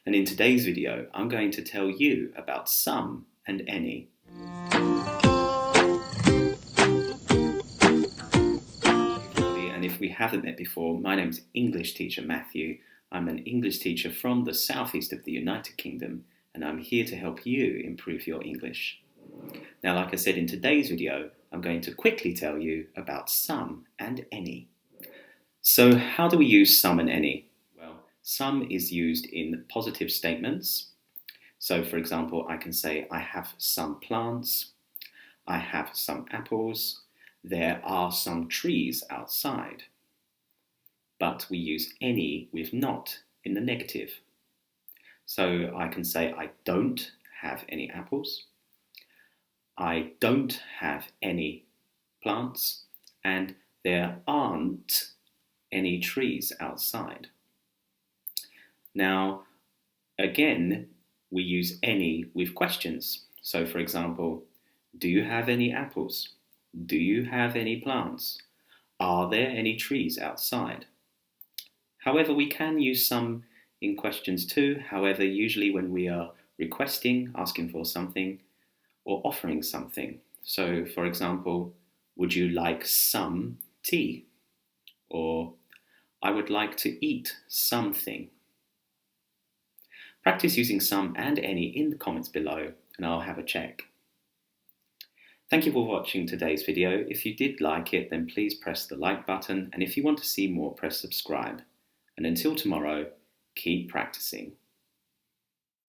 and in today's video I'm going to tell you about some and any. And if we haven't met before, my name's English teacher Matthew. I'm an English teacher from the southeast of the United Kingdom, and I'm here to help you improve your English. Now, like I said, in today's video, I'm going to quickly tell you about some and any. So how do we use some and any? Well, some is used in positive statements. So for example, I can say, I have some plants, I have some apples, there are some trees outside. But we use any with not in the negative. So I can say, I don't have any apples, I don't have any plants, and there aren't any trees outside. Now, again, we use any with questions. So for example, do you have any apples? Do you have any plants? Are there any trees outside? However, we can use some in questions too. However, usually when we are requesting, asking for something, or offering something. So, for example, would you like some tea? Or, I would like to eat something. Practice using some and any in the comments below, and I'll have a check. Thank you for watching today's video. If you did like it, then please press the like button, and if you want to see more, press subscribe. And until tomorrow, keep practicing.